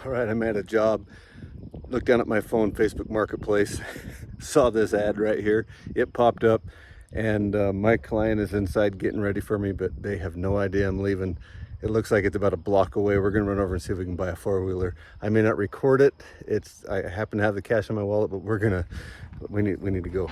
All right, I'm at a job. Looked down at my phone, Facebook Marketplace, saw this ad right here. It popped up, and my client is inside getting ready for me, but they have no idea I'm leaving. It looks like it's about a block away. We're gonna run over and see if we can buy a four-wheeler. I may not record it. I happen to have the cash in my wallet, but we need to go.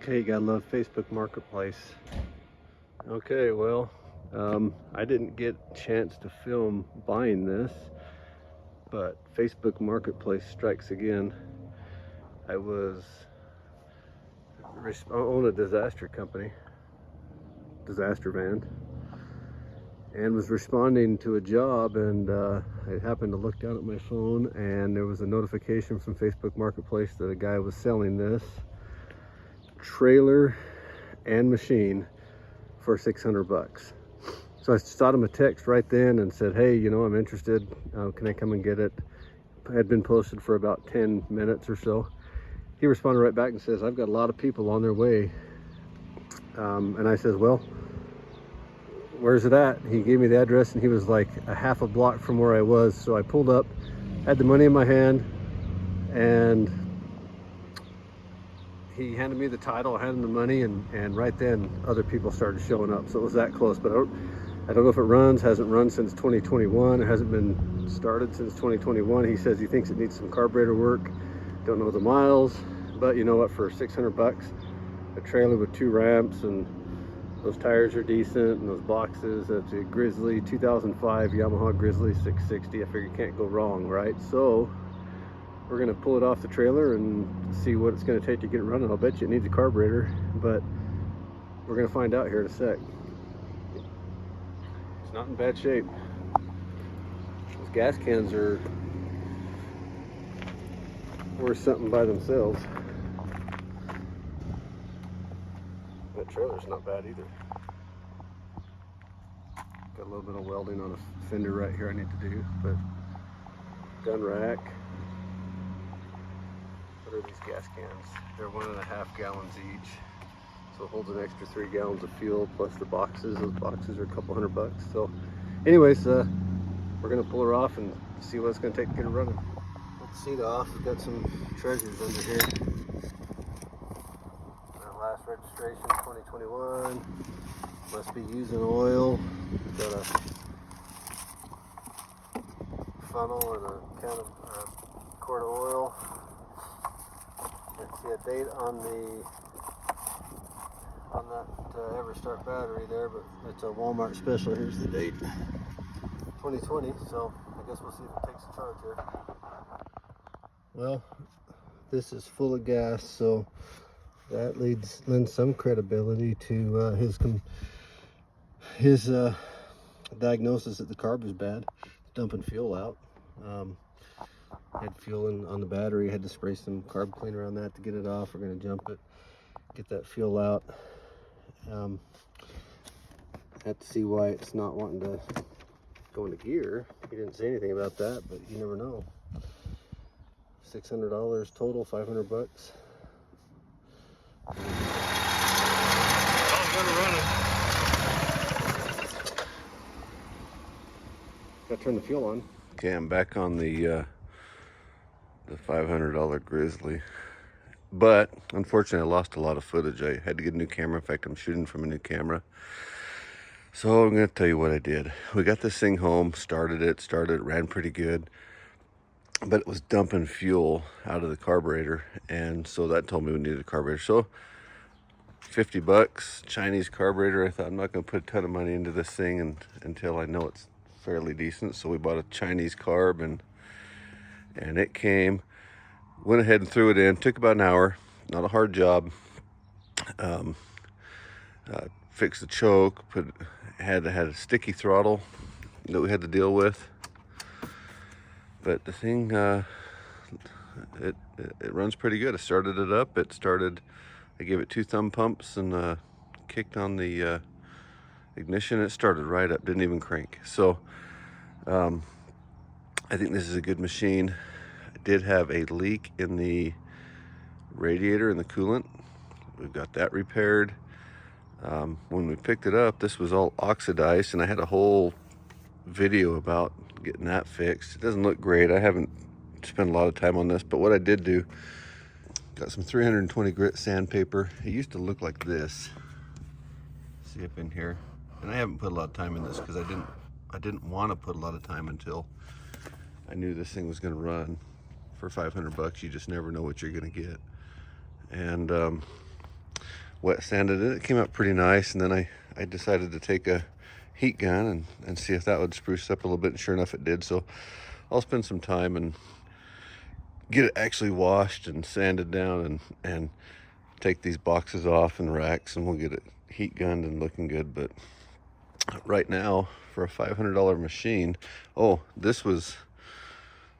Okay, you gotta love Facebook Marketplace. Okay, well, I didn't get a chance to film buying this, but Facebook Marketplace strikes again. I own a disaster company, disaster van, and was responding to a job, and I happened to look down at my phone, and there was a notification from Facebook Marketplace that a guy was selling this trailer and machine for 600 bucks. So I shot him a text right then and said, hey, you know, I'm interested. Can I come and get it? It had been posted for about 10 minutes or so. He responded right back and says, I've got a lot of people on their way. And I says, well, where's it at? He gave me the address, and he was like a half a block from where I was. So I pulled up, had the money in my hand, and he handed me the title, I handed him the money, and right then other people started showing up. So it was that close, but I don't know if it runs. Hasn't run since 2021. It hasn't been started since 2021. He says he thinks it needs some carburetor work. Don't know the miles, but you know what, for 600 bucks, a trailer with 2 ramps, and those tires are decent, and those boxes, that's a Grizzly 2005 Yamaha Grizzly 660. I figure you can't go wrong, right? So we're gonna pull it off the trailer and see what it's gonna take to get it running. I'll bet you it needs a carburetor, but we're gonna find out here in a sec. It's not in bad shape. Those gas cans are worth something by themselves. That trailer's not bad either. Got a little bit of welding on a fender right here I need to do, but gun rack. What are these gas cans? They're 1.5 gallons each, so it holds an extra 3 gallons of fuel plus the boxes. Those boxes are a couple $100. So anyways, we're gonna pull her off and see what it's gonna take to get her running. Put the seat off. We've got some treasures under here. Last registration 2021. Must be using oil. Got a funnel and a can of quart of oil. Let's see a date on that Everstart battery there, but it's a Walmart special. Here's the date, 2020. So I guess we'll see if it takes a charge here. Well, this is full of gas, so that lends some credibility to his diagnosis that the carb is bad. Dumping fuel out. Had fuel on the battery. Had to spray some carb cleaner on that to get it off. We're going to jump it, get that fuel out. Have to see why it's not wanting to go into gear. He didn't say anything about that, but you never know. $600 total, 500 bucks. Oh, I'm gonna run it. Gotta turn the fuel on. Okay, I'm back on the $500 Grizzly, but unfortunately I lost a lot of footage. I had to get a new camera. In fact, I'm shooting from a new camera. So I'm gonna tell you what I did. We got this thing home, started it, ran pretty good, but it was dumping fuel out of the carburetor, and so that told me we needed a carburetor. So 50 bucks, Chinese carburetor. I thought, I'm not gonna put a ton of money into this thing until I know it's fairly decent. So we bought a Chinese carb, and it came. Went ahead and threw it in. Took about an hour. Not a hard job. Fixed the choke. Had a sticky throttle that we had to deal with. But the thing, it runs pretty good. I started it up. I gave it 2 thumb pumps and kicked on the ignition. It started right up, didn't even crank. So I think this is a good machine. I did have a leak in the radiator and the coolant. We've got that repaired. When we picked it up, this was all oxidized, and I had a whole video about getting that fixed. It doesn't look great. I haven't spent a lot of time on this, but what I did do, got some 320 grit sandpaper. It used to look like this. See up in here, and I haven't put a lot of time in this because I didn't want to put a lot of time until I knew this thing was going to run. For 500 bucks, you just never know what you're going to get. And wet sanded it. It came out pretty nice, and then I decided to take a heat gun and see if that would spruce up a little bit, and sure enough it did. So I'll spend some time and get it actually washed and sanded down and take these boxes off and racks, and we'll get it heat gunned and looking good. But right now, for a $500 machine, oh, this was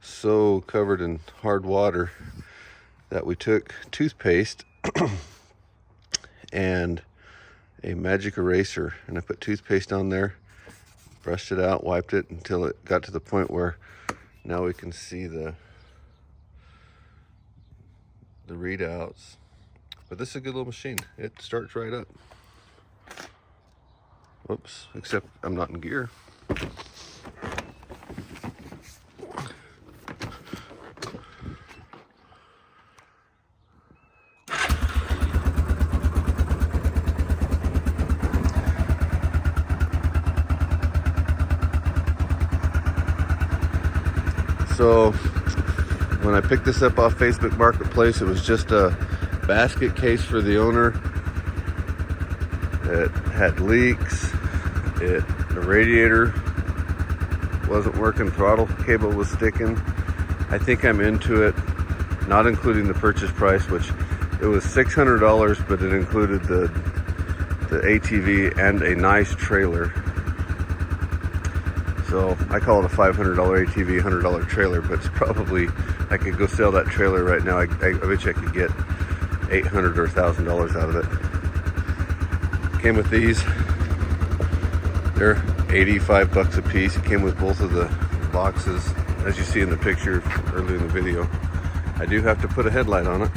so covered in hard water that we took toothpaste and a magic eraser, and I put toothpaste on there, brushed it out, wiped it until it got to the point where now we can see the readouts. But this is a good little machine. It starts right up. Whoops, except I'm not in gear. So when I picked this up off Facebook Marketplace, it was just a basket case for the owner. It had leaks. The radiator wasn't working. Throttle cable was sticking. I think I'm into it, not including the purchase price, which it was $600, but it included the ATV and a nice trailer. So I call it a $500 ATV, $100 trailer, but it's probably, I could go sell that trailer right now. I bet you I could get $800 or $1,000 out of it. Came with these. They're 85 bucks a piece. It came with both of the boxes, as you see in the picture earlier in the video. I do have to put a headlight on it.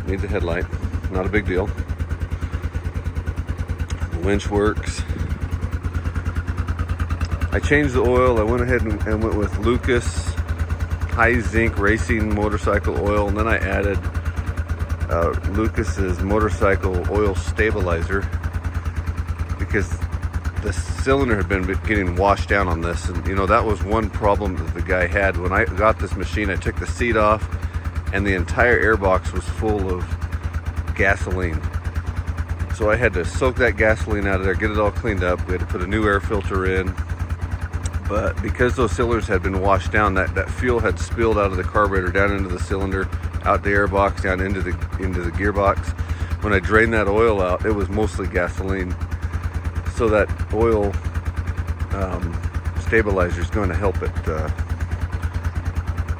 Needs a headlight, not a big deal. The winch works. I changed the oil. I went ahead and went with Lucas high zinc racing motorcycle oil, and then I added Lucas's motorcycle oil stabilizer because the cylinder had been getting washed down on this, and you know that was one problem that the guy had. When I got this machine, I took the seat off and the entire airbox was full of gasoline. So I had to soak that gasoline out of there, get it all cleaned up. We had to put a new air filter in. But because those cylinders had been washed down, that fuel had spilled out of the carburetor down into the cylinder, out the airbox, down into the gearbox. When I drained that oil out, it was mostly gasoline. So that oil stabilizer is going to help it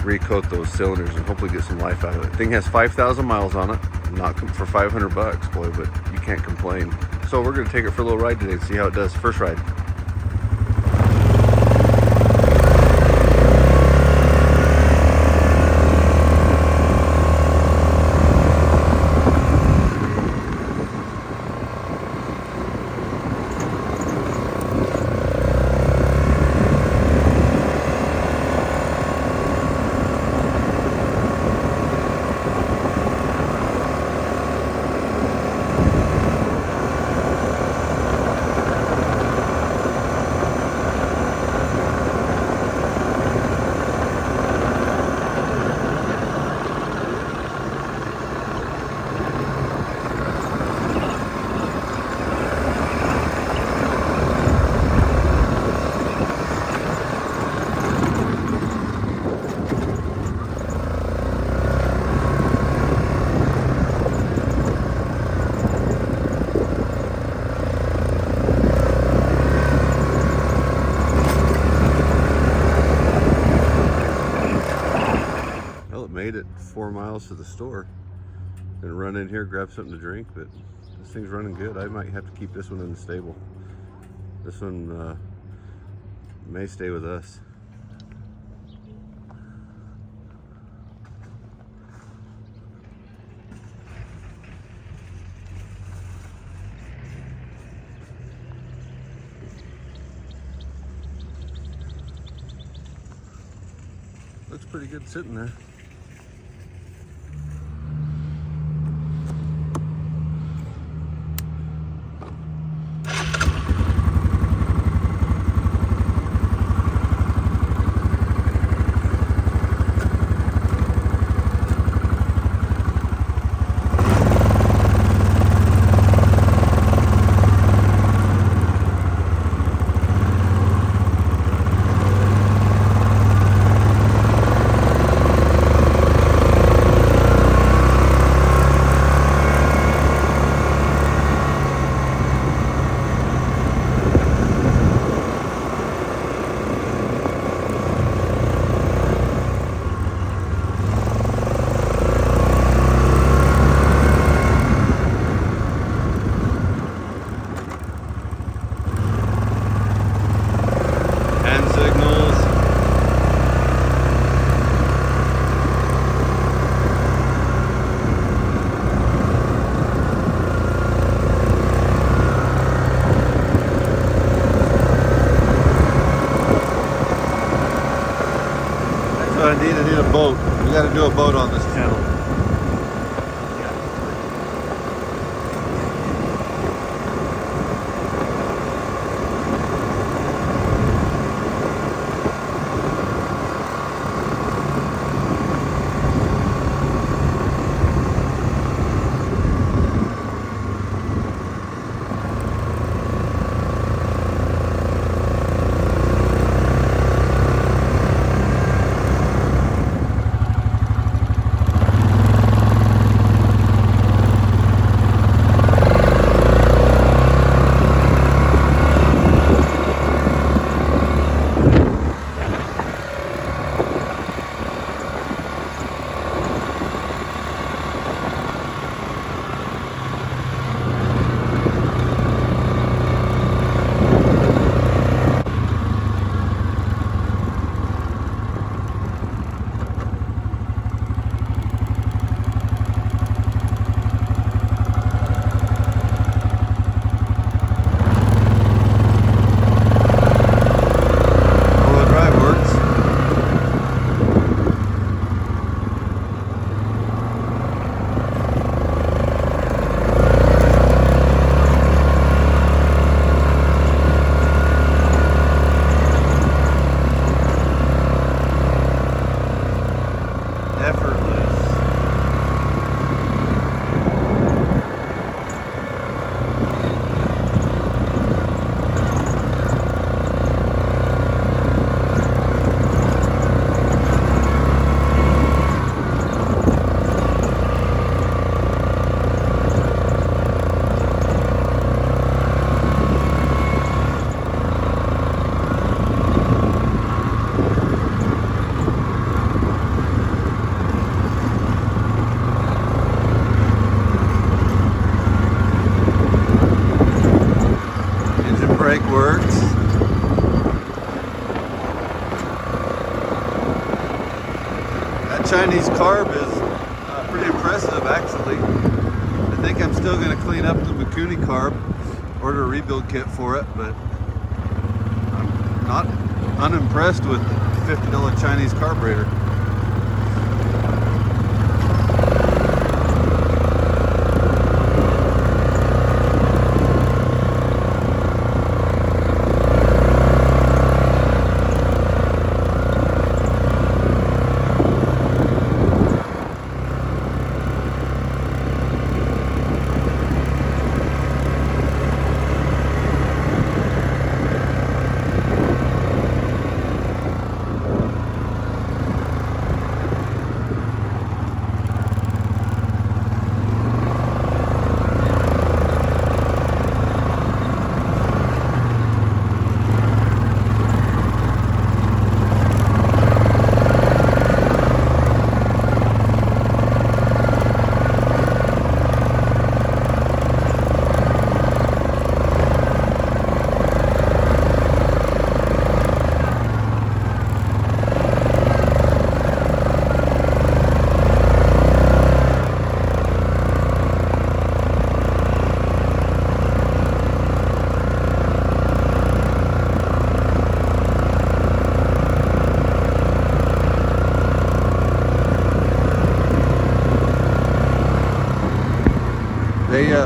recoat those cylinders and hopefully get some life out of it. The thing has 5,000 miles on it. Not for 500 bucks, boy, but you can't complain. So we're going to take it for a little ride today and see how it does. First ride. made it 4 miles to the store and run in here, grab something to drink, but this thing's running good. I might have to keep this one in the stable. This one may stay with us. Looks pretty good sitting there. I need a boat. We got to do a boat on this channel. Works. That Chinese carb is pretty impressive, actually. I think I'm still going to clean up the Mikuni carb, order a rebuild kit for it, but I'm not unimpressed with the $50 Chinese carburetor.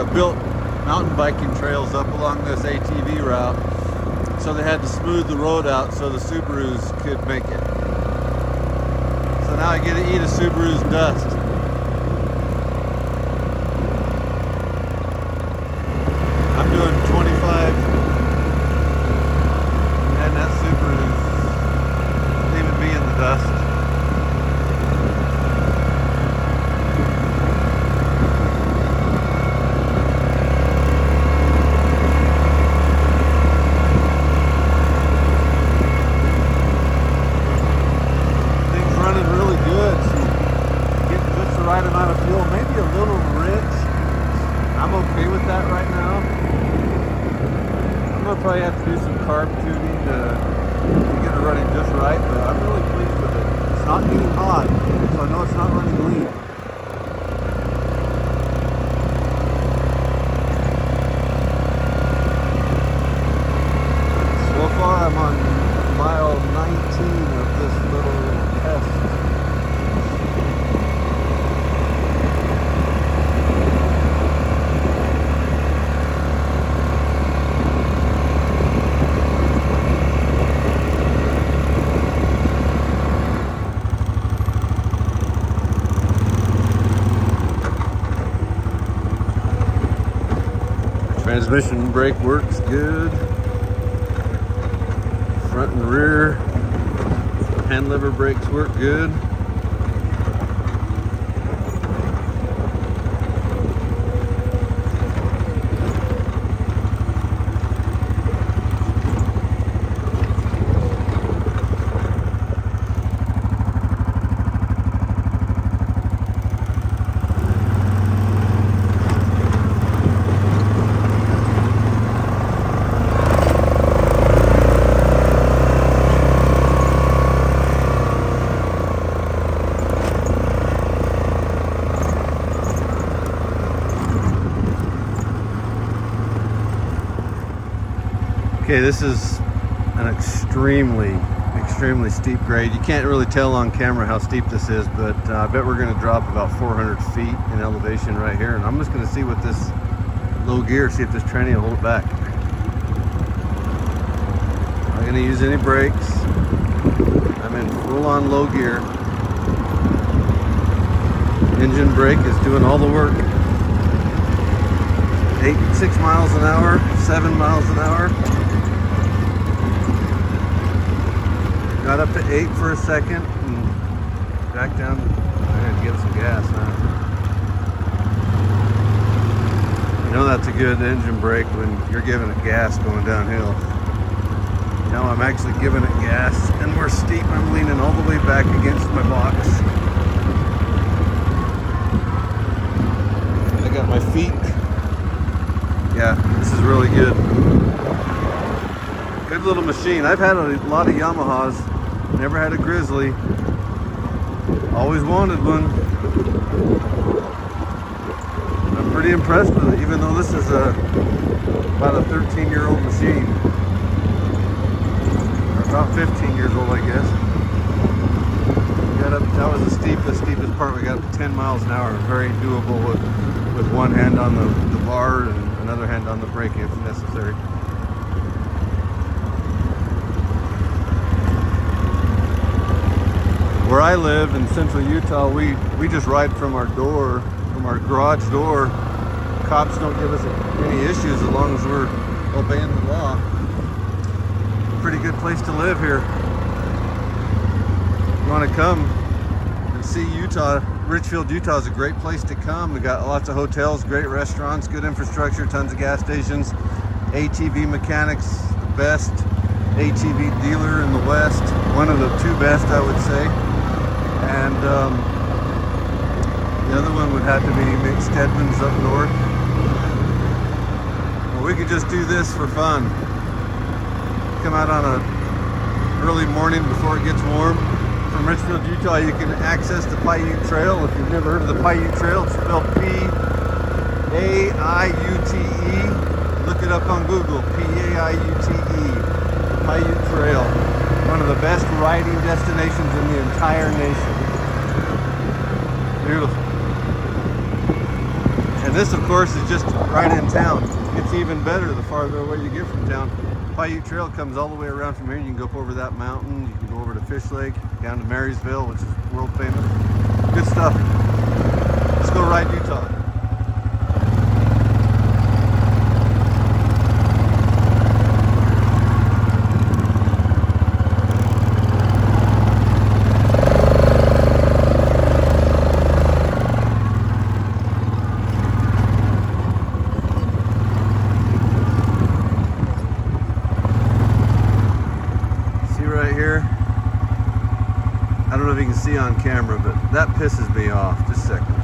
built mountain biking trails up along this ATV route, so they had to smooth the road out so the Subarus could make it. So now I get to eat a Subaru's dust. I'm doing 25, and that Subaru's leaving me in the dust. Right amount of fuel, maybe a little rich. I'm okay with that right now. I'm gonna probably have to do some carb tuning to get it running just right, but I'm really pleased with it. It's not getting hot, so I know it's not running lean. So far I'm on mile 19 of this little test. Transmission brake works good. Front and rear hand lever brakes work good. Okay, this is an extremely steep grade. You can't really tell on camera how steep this is, but I bet we're going to drop about 400 feet in elevation right here. And I'm just going to see what this low gear, see if this tranny will hold it back. Not going to use any brakes. I'm in full-on low gear. Engine brake is doing all the work. 6 miles an hour, 7 miles an hour. Got up to 8 for a second and back down. I had to get some gas, huh? You know that's a good engine brake when you're giving it gas going downhill. Now I'm actually giving it gas and we're steep. I'm leaning all the way back against my box. I got my feet. Yeah, this is really good. Good little machine. I've had a lot of Yamahas. Never had a Grizzly. Always wanted one. I'm pretty impressed with it, even though this is about a 13-year-old machine. Or about 15 years old, I guess. That was the steepest part. We got up to 10 miles an hour. Very doable with one hand on the bar and another hand on the brake if necessary. Where I live in central Utah, we just ride from our door, from our garage door. Cops don't give us any issues as long as we're obeying the law. Pretty good place to live here. You want to come and see Utah? Richfield, Utah is a great place to come. We got lots of hotels, great restaurants, good infrastructure, tons of gas stations, ATV mechanics, the best ATV dealer in the West, one of the two best, I would say. And the other one would have to be Stedman's up north. Well, we could just do this for fun. Come out on a early morning before it gets warm. From Richfield, Utah, you can access the Paiute Trail. If you've never heard of the Paiute Trail, it's spelled P-A-I-U-T-E. Look it up on Google, P-A-I-U-T-E, Paiute Trail. One of the best riding destinations in the entire nation. Beautiful. And this, of course, is just right in town. It's even better the farther away you get from town. Paiute Trail comes all the way around from here. You can go up over that mountain. You can go over to Fish Lake, down to Marysville, which is world famous. Good stuff. Let's go ride Utah. I don't know if you can see on camera, but that pisses me off. Just a second.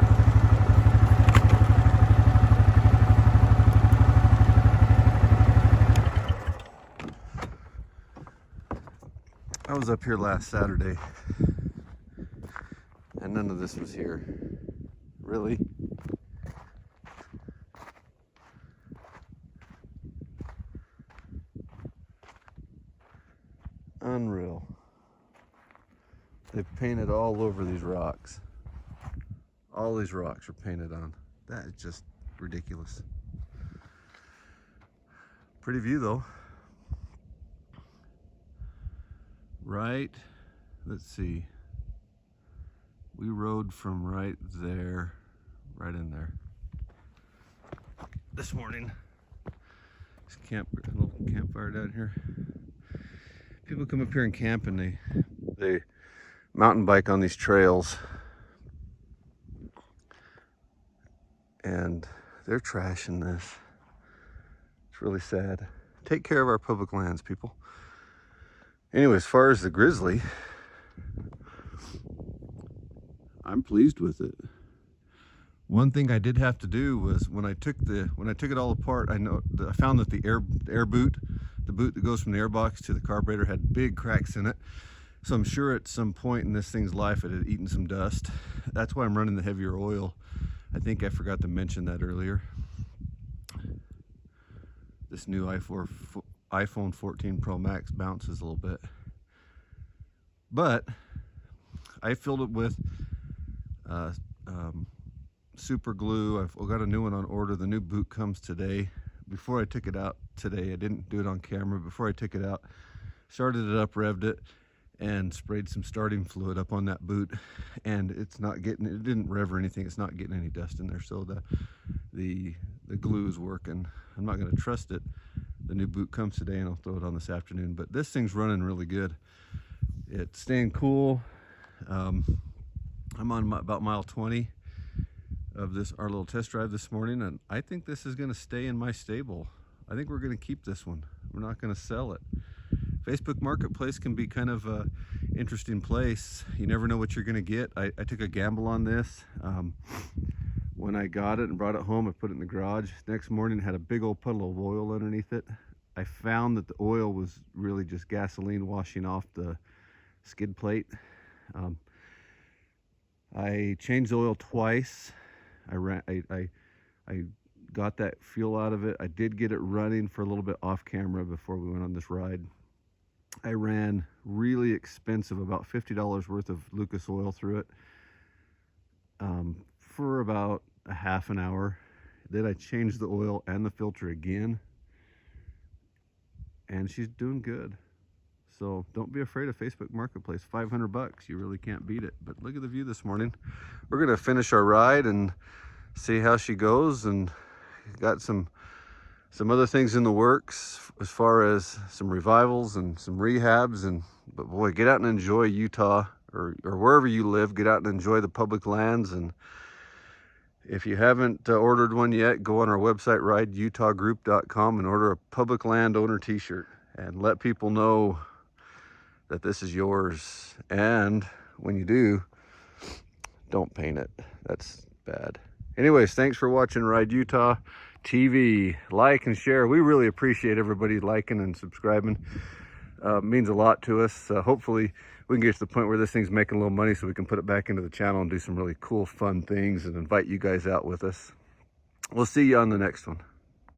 I was up here last Saturday, and none of this was here. Really? Unreal. They've painted all over these rocks. All these rocks are painted on. That is just ridiculous. Pretty view though. Right, let's see. We rode from right there, right in there. This morning. This little campfire down here. People come up here and camp and they mountain bike on these trails, and they're trashing this. It's really sad. Take care of our public lands, people. Anyway, as far as the Grizzly, I'm pleased with it. One thing I did have to do was when I took it all apart, I found that the air boot, the boot that goes from the airbox to the carburetor, had big cracks in it. So I'm sure at some point in this thing's life it had eaten some dust. That's why I'm running the heavier oil. I think I forgot to mention that earlier. This new iPhone 14 Pro Max bounces a little bit. But I filled it with super glue. I've got a new one on order. The new boot comes today. Before I took it out today, I didn't do it on camera. Before I took it out, started it up, revved it, and sprayed some starting fluid up on that boot, and it didn't rev or anything. It's not getting any dust in there, so the glue is working. I'm not going to trust it. The new boot comes today and I'll throw it on this afternoon, but this thing's running really good. It's staying cool. I'm on about mile 20 of our little test drive this morning, and I think this is going to stay in my stable. I think we're going to keep this one. We're not going to sell it. Facebook Marketplace can be kind of a interesting place. You never know what you're going to get. I took a gamble on this. When I got it and brought it home, I put it in the garage. Next morning, it had a big old puddle of oil underneath it. I found that the oil was really just gasoline washing off the skid plate. I changed the oil twice. I got that fuel out of it. I did get it running for a little bit off camera before we went on this ride. I ran really expensive, about $50 worth of Lucas oil through it for about a half an hour. Then I changed the oil and the filter again, and she's doing good. So don't be afraid of Facebook Marketplace. $500, you really can't beat it. But look at the view this morning. We're gonna finish our ride and see how she goes, and got some other things in the works as far as some revivals and some rehabs. But boy, get out and enjoy Utah, or wherever you live. Get out and enjoy the public lands. And if you haven't ordered one yet, go on our website, rideutahgroup.com, and order a public landowner t-shirt and let people know that this is yours. And when you do, don't paint it. That's bad. Anyways, thanks for watching Ride Utah TV. Like and share. We really appreciate everybody liking and subscribing. It means a lot to us. Hopefully we can get to the point where this thing's making a little money so we can put it back into the channel and do some really cool, fun things and invite you guys out with us. We'll see you on the next one.